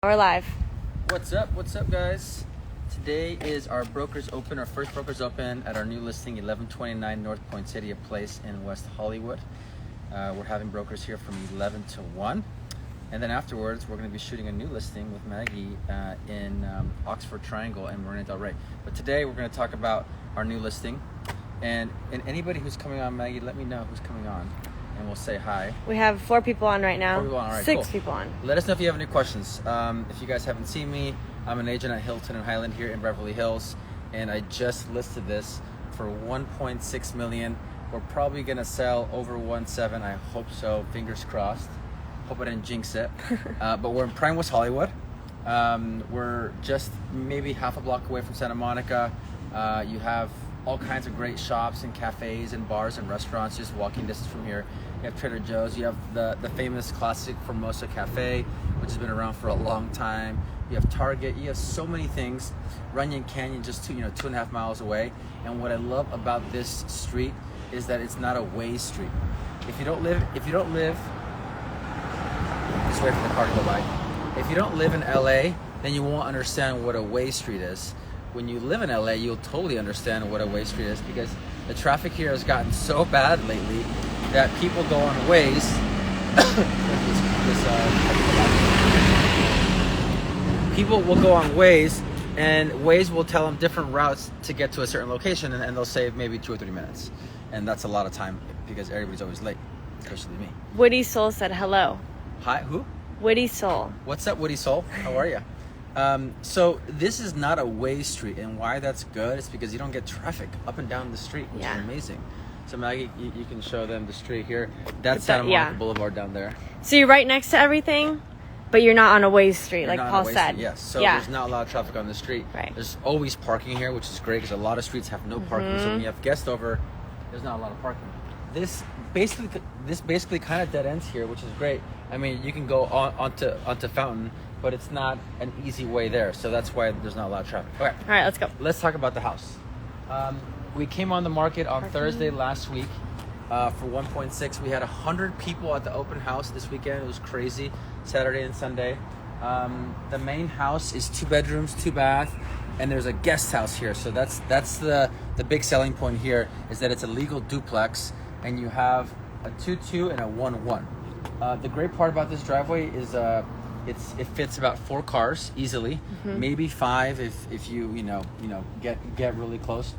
We're live. What's up guys? Today is our first brokers open at our new listing, 1129 North Poinsettia Place in West Hollywood. We're having brokers here from 11 to 1. And then afterwards, we're going to be shooting a new listing with Maggie in Oxford Triangle and Marina Del Rey. But today we're going to talk about our new listing. And anybody who's coming on, Maggie, let me know who's coming on. And we'll say hi. We have 4 people on right now. 4 people on, all right, 6 cool. people on. Let us know if you have any questions. If you guys haven't seen me, I'm an agent at Hilton and Hyland here in Beverly Hills, and I just listed this for $1.6 million. We're probably gonna sell over 1.7. I hope so. Fingers crossed. Hope I didn't jinx it. But we're in prime West Hollywood. We're just maybe half a block away from Santa Monica. You have all kinds of great shops and cafes and bars and restaurants just walking distance from here. You have Trader Joe's. You have the famous classic Formosa Cafe, which has been around for a long time. You have Target. You have so many things. Runyon Canyon, just 2.5 miles away. And what I love about this street is that it's not a way street. If you don't live, just wait for the car to go by. If you don't live in LA, then you won't understand what a way street is. When you live in LA, you'll totally understand what a way street is, because the traffic here has gotten so bad lately that people go on ways. People will go on ways, and ways will tell them different routes to get to a certain location, and they'll save maybe 2 or 3 minutes, and that's a lot of time because everybody's always late, especially me. Woody Soul said hello. Hi, who? Woody Soul. What's up, Woody Soul? How are you? So this is not a way street, and why that's good is because you don't get traffic up and down the street, which is amazing. So Maggie, you can show them the street here. That's Santa Monica Boulevard down there. So you're right next to everything, but you're not on a way street, like Paul said. Yes, so there's not a lot of traffic on the street. Right. There's always parking here, which is great because a lot of streets have no parking. So when you have guests over, there's not a lot of parking. This basically kind of dead ends here, which is great. I mean, you can go onto Fountain, but it's not an easy way there, so that's why there's not a lot of traffic. Okay. All right, let's go. Let's talk about the house. We came on the market on Thursday last week for 1.6. We had 100 people at the open house this weekend. It was crazy, Saturday and Sunday. The main house is 2 bedrooms, 2 bath, and there's a guest house here. So that's the big selling point here, is that it's a legal duplex, and you have a 2-2 and a 1-1. The great part about this driveway is it fits about 4 cars easily, maybe 5 if you get really close.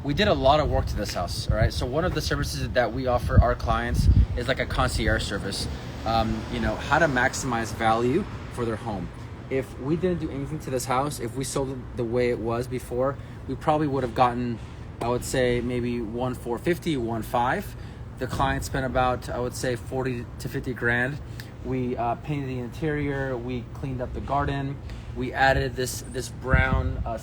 We did a lot of work to this house. All right, so one of the services that we offer our clients is like a concierge service. How to maximize value for their home. If we didn't do anything to this house, if we sold it the way it was before, we probably would have gotten, I would say, maybe 1.450, 1.5. The client spent about, I would say, 40 to 50 grand. We painted the interior. We cleaned up the garden. We added this brown wood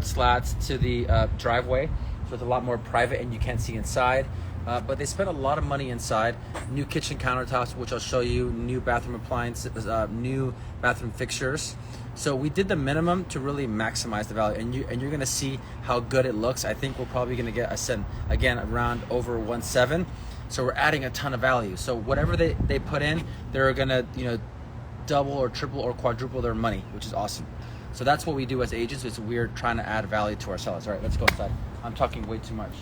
slats to the driveway, so it's a lot more private and you can't see inside. But they spent a lot of money inside. New kitchen countertops, which I'll show you. New bathroom appliances. New bathroom fixtures. So we did the minimum to really maximize the value, and you're gonna see how good it looks. I think we're probably gonna get around over 1.7. So we're adding a ton of value. So whatever they put in, they're gonna double or triple or quadruple their money, which is awesome. So that's what we do as agents. Is we're trying to add value to our sellers. All right, let's go inside. I'm talking way too much.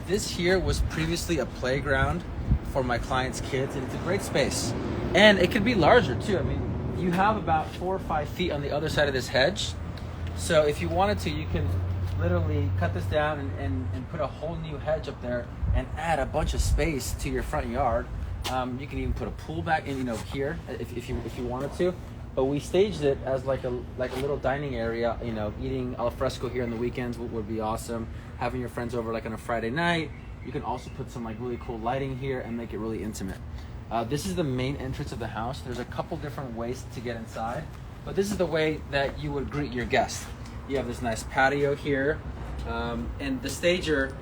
This here was previously a playground for my clients' kids, and it's a great space. And it could be larger too. I mean, you have about 4 or 5 feet on the other side of this hedge. So if you wanted to, you can literally cut this down and put a whole new hedge up there and add a bunch of space to your front yard. You can even put a pool back in, here if you wanted to. But we staged it as like a little dining area. Eating al fresco here on the weekends would be awesome. Having your friends over like on a Friday night. You can also put some like really cool lighting here and make it really intimate. This is the main entrance of the house. There's a couple different ways to get inside, but this is the way that you would greet your guests. You have this nice patio here, and the stager,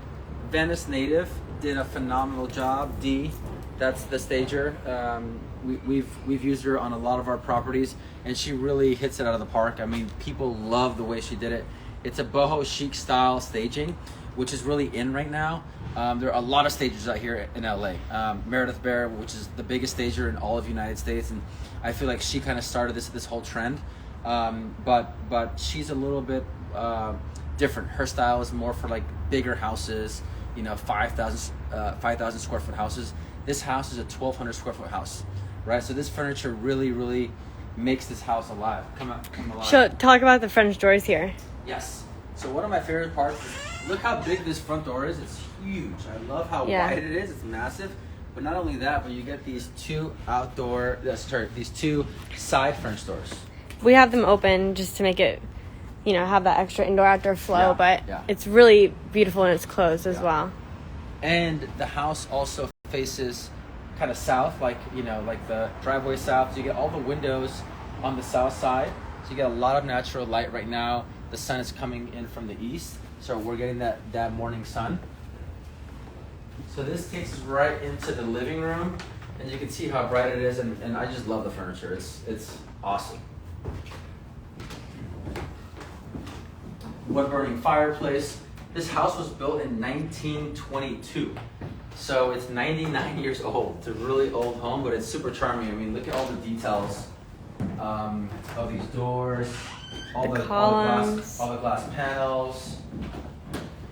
Venice native, did a phenomenal job. Dee, that's the stager. We've used her on a lot of our properties, and she really hits it out of the park. I mean, people love the way she did it. It's a boho chic style staging, which is really in right now. There are a lot of stagers out here in LA. Meredith Bear, which is the biggest stager in all of the United States, and I feel like she kind of started this whole trend. But she's a little bit different. Her style is more for like bigger houses, 5,000 square foot houses. This house is a 1,200 square foot house, right? So this furniture really makes this house alive. Come alive. So talk about the French doors here. Yes. So one of my favorite parts is look how big this front door is. It's huge. I love how wide it is. It's massive. But not only that, but you get these two these two side French doors. We have them open just to make it, have that extra indoor-outdoor flow, but it's really beautiful when it's closed as well. And the house also faces kind of south, like the driveway south. So you get all the windows on the south side. So you get a lot of natural light right now. The sun is coming in from the east, so we're getting that morning sun. So this takes us right into the living room, and you can see how bright it is, and I just love the furniture. It's awesome. Wood burning fireplace. This house was built in 1922, so it's 99 years old. It's a really old home, but it's super charming. I mean, look at all the details of these doors, all the glass panels.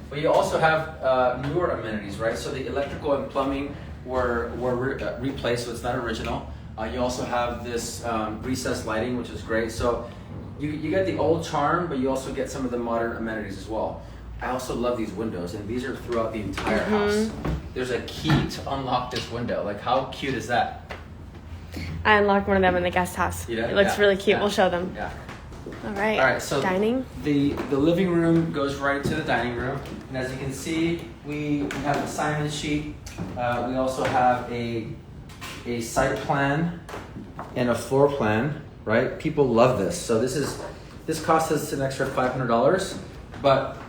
But you also have newer amenities, right? So the electrical and plumbing were replaced, so it's not original. You also have this recessed lighting, which is great. So you get the old charm, but you also get some of the modern amenities as well. I also love these windows, and these are throughout the entire house. There's a key to unlock this window. Like, how cute is that? I unlocked one of them in the guest house. It looks really cute. We'll show them. Yeah. All right. So dining. The living room goes right to the dining room, and as you can see, we have a Simon sheet. We also have a site plan and a floor plan. Right? People love this. So this cost us an extra $500, but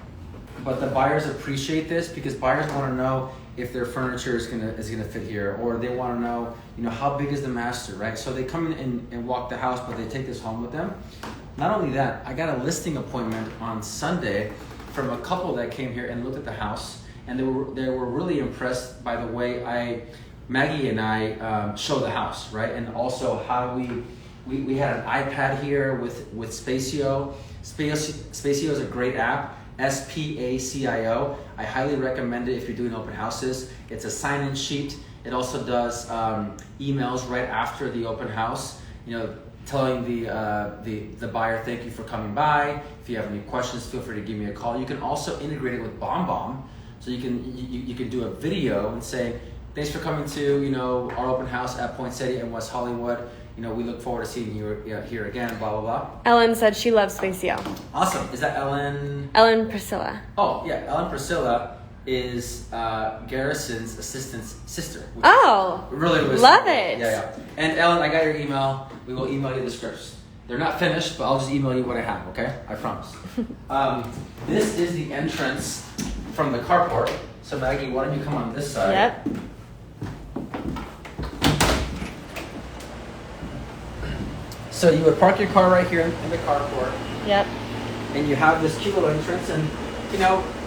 the buyers appreciate this because buyers want to know if their furniture is gonna fit here, or they want to know, how big is the master, right? So they come in and walk the house, but they take this home with them. Not only that, I got a listing appointment on Sunday from a couple that came here and looked at the house, and they were really impressed by the way Maggie and I show the house, right? And also how we had an iPad here with Spacio. Spacio is a great app. SPACIO. I highly recommend it if you're doing open houses. It's a sign-in sheet. It also does emails right after the open house, telling the buyer, thank you for coming by. If you have any questions, feel free to give me a call. You can also integrate it with BombBomb, so you can do a video and say, thanks for coming to our open house at Poinsettia in West Hollywood. We look forward to seeing you here again, blah, blah, blah. Ellen said she loves Spacio. Awesome. Is that Ellen? Ellen Priscilla. Oh, yeah. Ellen Priscilla is Garrison's assistant's sister. Really love it. Yeah. And Ellen, I got your email. We will email you the scripts. They're not finished, but I'll just email you what I have, okay? I promise. This is the entrance from the carport. So Maggie, why don't you come on this side? Yep. So you would park your car right here in the carport. Yep. And you have this cute little entrance, and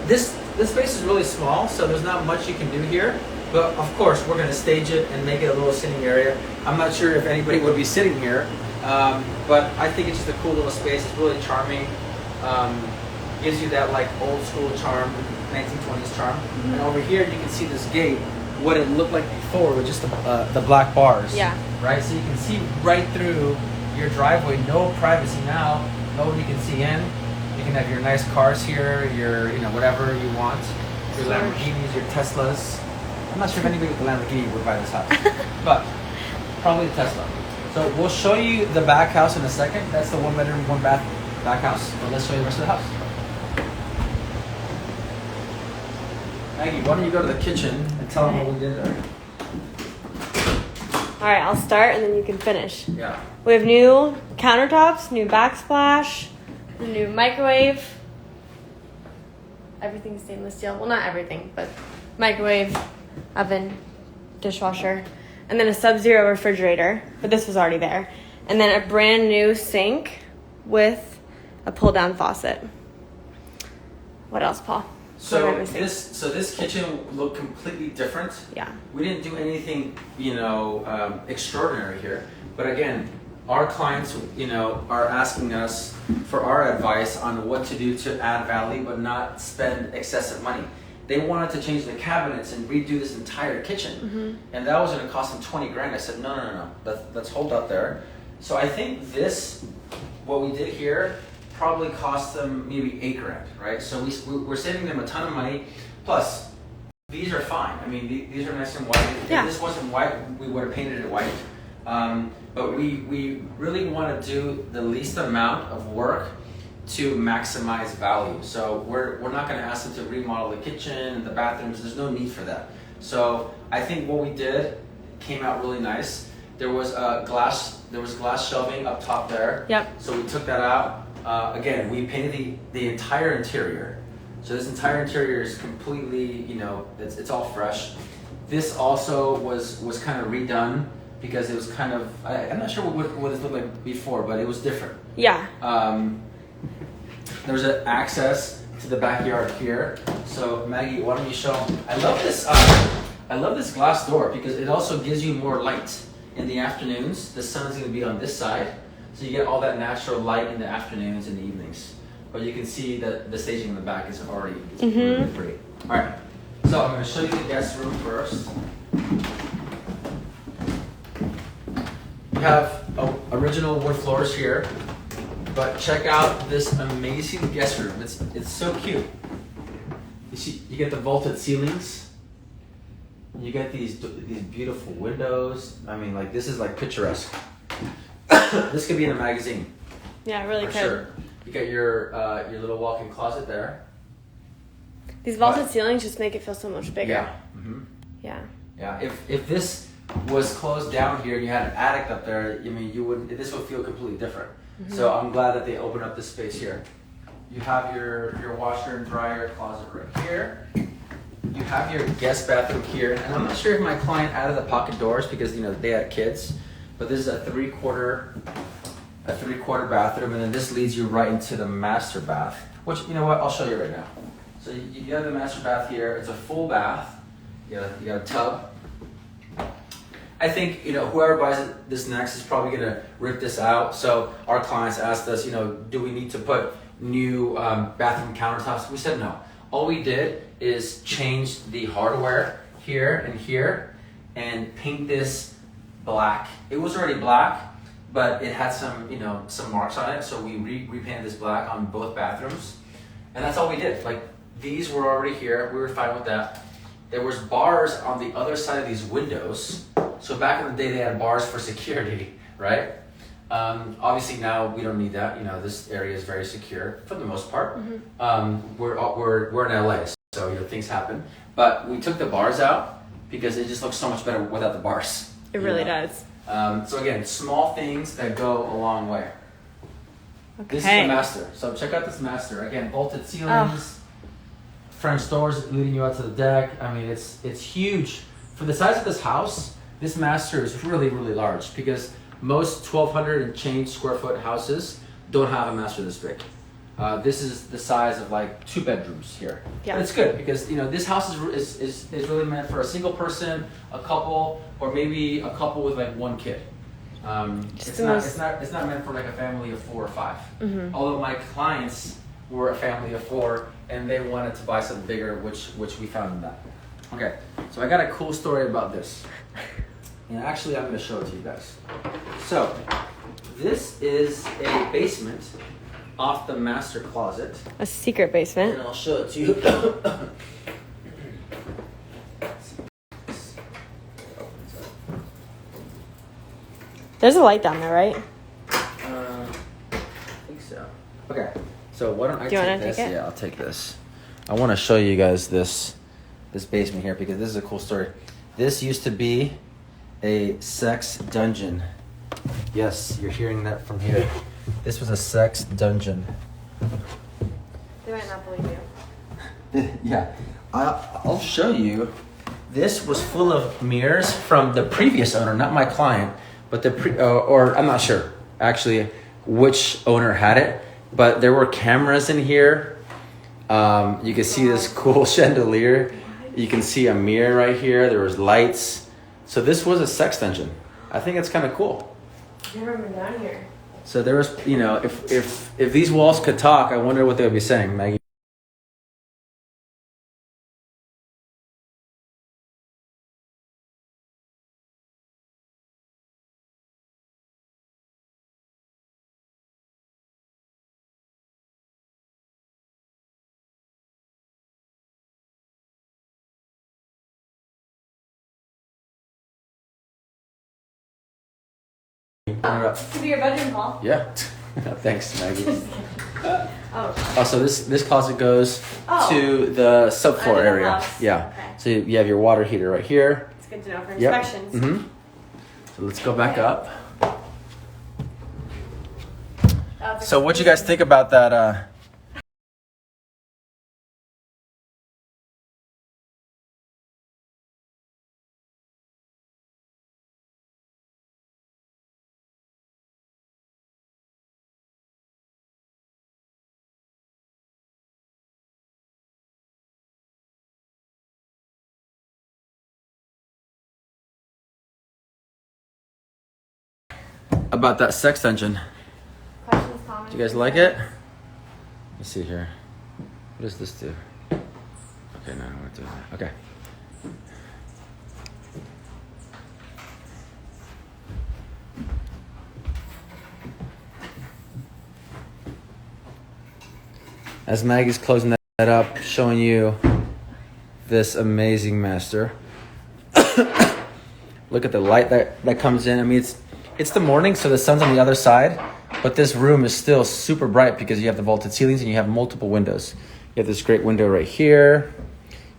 this space is really small, so there's not much you can do here. But of course, we're going to stage it and make it a little sitting area. I'm not sure if anybody would be sitting here, but I think it's just a cool little space. It's really charming. Gives you that like old school charm, 1920s charm. Mm-hmm. And over here, you can see this gate. What it looked like before with just the black bars. Yeah. Right. So you can see right through your driveway. No privacy now. Nobody can see in. You can have your nice cars here. Your whatever you want. Your Lamborghinis, your Teslas. I'm not sure if anybody with a Lamborghini would buy this house, but probably a Tesla. So we'll show you the back house in a second. That's the 1 bedroom, 1 bath back house. But let's show you the rest of the house. Maggie, why don't you go to the kitchen and tell them what we did there? All right, I'll start and then you can finish. Yeah. We have new countertops, new backsplash, a new microwave. Everything's stainless steel. Well, not everything, but microwave, oven, dishwasher, and then a Sub-Zero refrigerator, but this was already there. And then a brand new sink with a pull-down faucet. What else, Paul? So this kitchen looked completely different. Yeah. We didn't do anything, extraordinary here. But again, our clients, are asking us for our advice on what to do to add value but not spend excessive money. They wanted to change the cabinets and redo this entire kitchen. And that was going to cost them 20 grand. I said, no. Let's hold up there. So I think what we did here, probably cost them maybe 8 grand, right? So we're saving them a ton of money. Plus, these are fine. I mean, these are nice and white. Yeah. If this wasn't white, we would have painted it white. But we really want to do the least amount of work to maximize value. So we're not going to ask them to remodel the kitchen and the bathrooms. There's no need for that. So I think what we did came out really nice. There was glass shelving up top there. Yep. So we took that out. Again, we painted the entire interior. So this entire interior is completely, it's all fresh. This also was kind of redone because it was kind of, I'm not sure what it looked like before, but it was different. Yeah. There's an access to the backyard here. So Maggie, why don't you show them? I love this glass door because it also gives you more light in the afternoons. The sun is going to be on this side, so you get all that natural light in the afternoons and the evenings. But you can see that the staging in the back is already really pretty. All right, so I'm going to show you the guest room first. You have original wood floors here. But check out this amazing guest room. It's so cute. You get the vaulted ceilings. You get these beautiful windows. I mean, like this is like picturesque. This could be in a magazine. Yeah, really for could. Sure. You got your little walk-in closet there. These vaulted ceilings just make it feel so much bigger. Yeah. Mm-hmm. Yeah. Yeah. If this was closed down here and you had an attic up there, I mean, this would feel completely different. So I'm glad that they opened up this space here. You have your washer and dryer closet right here. You have your guest bathroom here. And I'm not sure if my client added the pocket doors because they had kids, but this is a three-quarter bathroom, and then this leads you right into the master bath, which, you know what, I'll show you right now. So you have the master bath here. It's a full bath. You got a tub. I think, whoever buys this next is probably going to rip this out. So our clients asked us, do we need to put new bathroom countertops? We said no. All we did is change the hardware here and paint this black. It was already black, but it had some marks on it. So we repainted this black on both bathrooms. And that's all we did. Like, these were already here. We were fine with that. There was bars on the other side of these windows. So back in the day, they had bars for security, right? Obviously now we don't need that. This area is very secure for the most part. We're in LA, so things happen. But we took the bars out because it just looks so much better without the bars. It really does. So again, small things that go a long way. Okay. This is the master. So check out this master. Again, vaulted ceilings, French doors leading you out to the deck. I mean, it's huge. For the size of this house, this master is really, really large because most 1,200 and change square foot houses don't have a master this big. This is the size of like 2 bedrooms here. Yeah. But it's good because this house is really meant for a single person, a couple, or maybe a couple with like 1 kid. It's not meant for like a family of 4 or 5. Although my clients were a family of 4 and they wanted to buy something bigger, which we found in that. Okay, so I got a cool story about this. And actually, I'm going to show it to you guys. So, this is a basement off the master closet. A secret basement. And I'll show it to you. There's a light down there, right? I think so. Okay, so why don't I take this? Yeah, I'll take this. I want to show you guys this basement here because this is a cool story. This used to be a sex dungeon. Yes, you're hearing that from here. This was a sex dungeon. They might not believe you. Yeah, I'll show you. This was full of mirrors from the previous owner, not my client, but or I'm not sure actually which owner had it, but there were cameras in here. You can see this cool chandelier. You can see a mirror right here. There was lights. So this was a sex dungeon. I think it's kind of cool. I've never been down here. So there was, you know, if these walls could talk, I wonder what they would be saying, Maggie. Could be your bedroom, Paul. Yeah. Thanks, Maggie. Oh. So this closet goes Oh. to the subfloor Under the area. house. Yeah. Okay. So you have your water heater right here. It's good to know for Yep. inspections. Mm-hmm. So let's go back up. So what you guys think about that? About that sex dungeon. Questions, comments? Do you guys like it? Let's see here. What does this do? Okay, no, I'm not doing that. Okay. As Maggie's closing that up, showing you this amazing master. Look at the light that comes in. I mean, it's the morning, so the sun's on the other side, but this room is still super bright because you have the vaulted ceilings and you have multiple windows. You have this great window right here.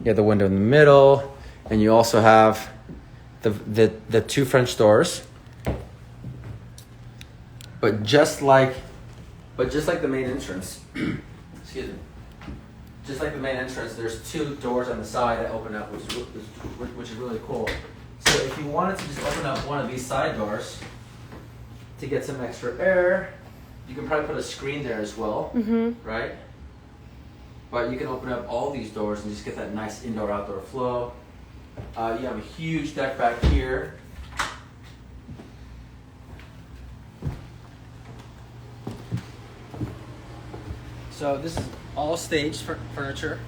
You have the window in the middle, and you also have the two French doors. But just like the main entrance, excuse me. Just like the main entrance, there's two doors on the side that open up, which is really cool. So if you wanted to just open up one of these side doors to get some extra air, you can probably put a screen there as well, right? But you can open up all these doors and just get that nice indoor-outdoor flow. You have a huge deck back here. So this is all staged furniture,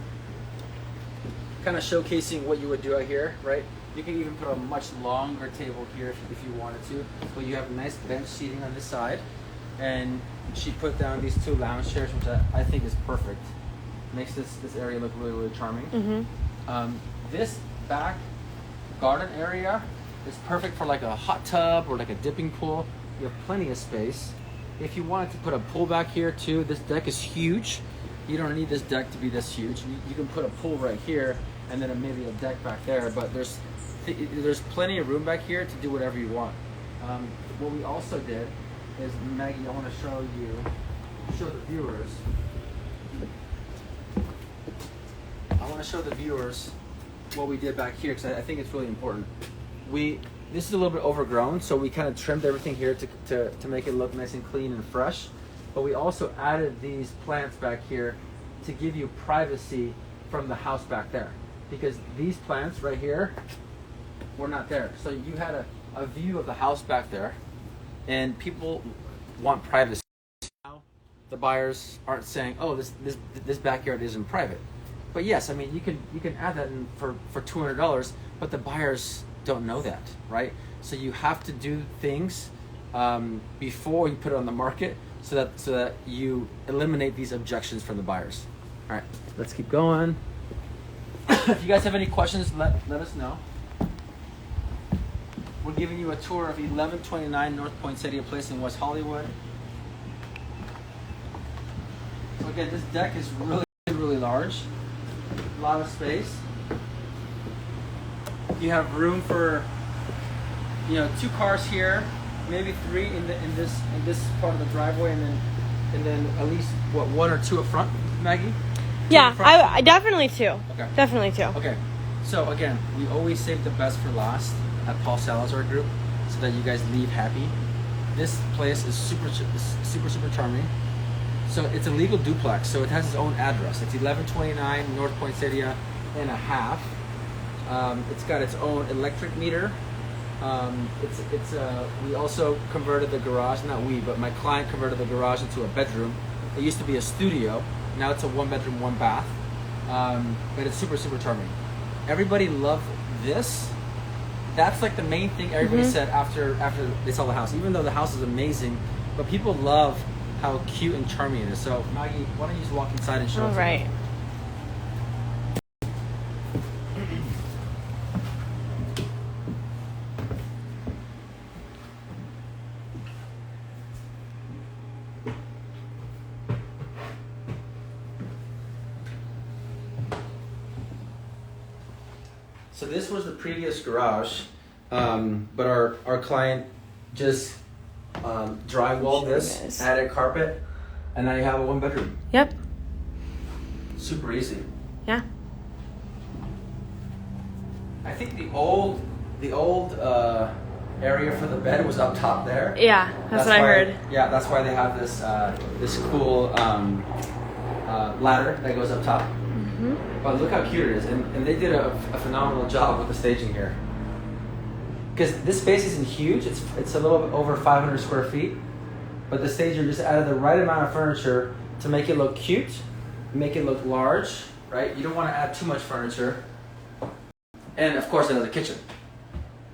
kind of showcasing what you would do out here, right? You can even put a much longer table here if you wanted to. But you have nice bench seating on this side. And she put down these two lounge chairs, which I think is perfect. Makes this area look really, really charming. This back garden area is perfect for like a hot tub or like a dipping pool. You have plenty of space. If you wanted to put a pool back here too, this deck is huge. You don't need this deck to be this huge. You can put a pool right here and then maybe a deck back there, but there's plenty of room back here to do whatever you want. What we also did is, Maggie, I want to show the viewers. I want to show the viewers what we did back here because I think it's really important. This is a little bit overgrown, so we kind of trimmed everything here to make it look nice and clean and fresh. But we also added these plants back here to give you privacy from the house back there. Because these plants right here were not there. So you had a view of the house back there, and people want privacy. Now the buyers aren't saying, oh, this backyard isn't private. But yes, I mean, you can add that in for $200, but the buyers don't know that, right? So you have to do things before you put it on the market so that you eliminate these objections from the buyers. All right, let's keep going. If you guys have any questions, let us know. We're giving you a tour of 1129 North Poinsettia Place in West Hollywood. So again, this deck is really, really large. A lot of space. You have room for, 2 cars here, maybe 3 in this part of the driveway, and then at least 1 or 2 up front, Maggie? Yeah, I definitely 2. Okay. Definitely 2. Okay. So again, we always save the best for last at Paul Salazar Group, so that you guys leave happy. This place is super charming, So it's a legal duplex, so it has its own address. It's 1129 North Poinsettia and a half. It's got its own electric meter. We also converted the garage, not we, but my client converted the garage into a bedroom. It used to be a studio. Now it's a 1-bedroom, 1-bath. But it's super, super charming. Everybody loved this. That's like the main thing everybody said after they saw the house. Even though the house is amazing, but people love how cute and charming it is. So Maggie, why don't you just walk inside and show us? All right. So this was the previous garage, but our client just drywalled this, added carpet, and now you have a 1-bedroom. Yep. Super easy. Yeah. I think the old area for the bed was up top there. Yeah, that's what I heard. Yeah, that's why they have this this cool ladder that goes up top. But look how cute it is, and they did a phenomenal job with the staging here. Because this space isn't huge; it's a little bit over 500 square feet, but the stager just added the right amount of furniture to make it look cute, make it look large. Right? You don't want to add too much furniture, and of course, another kitchen.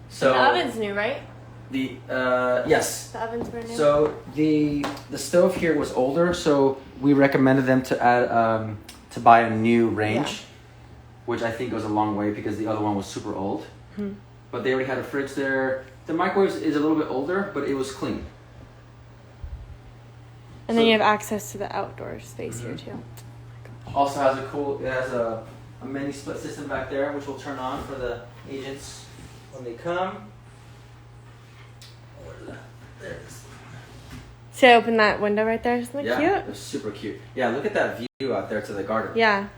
So the oven's new, right? Yes. The oven's brand new. So the stove here was older, so we recommended them to add to buy a new range, which I think goes a long way because the other one was super old. But they already had a fridge there. The microwave is a little bit older, but it was clean. And then you have access to the outdoor space here too. Also has it has a mini split system back there, which will turn on for the agents when they come. There it is. See, I open that window right there. Isn't that cute? It's super cute. Yeah, look at that view out there to the garden. Yeah.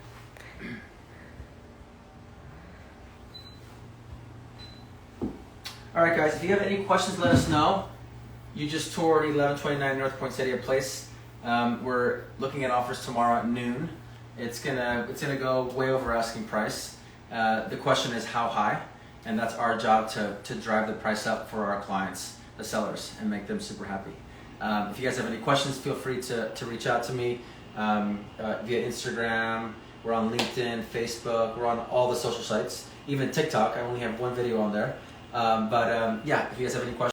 All right, guys, if you have any questions, let us know. You just toured 1129 North Poinsettia Place. We're looking at offers tomorrow at noon. It's gonna go way over asking price. The question is how high, and that's our job to drive the price up for our clients, the sellers, and make them super happy. If you guys have any questions, feel free to reach out to me via Instagram. We're on LinkedIn, Facebook. We're on all the social sites, even TikTok. I only have one video on there. Yeah, if you guys have any questions.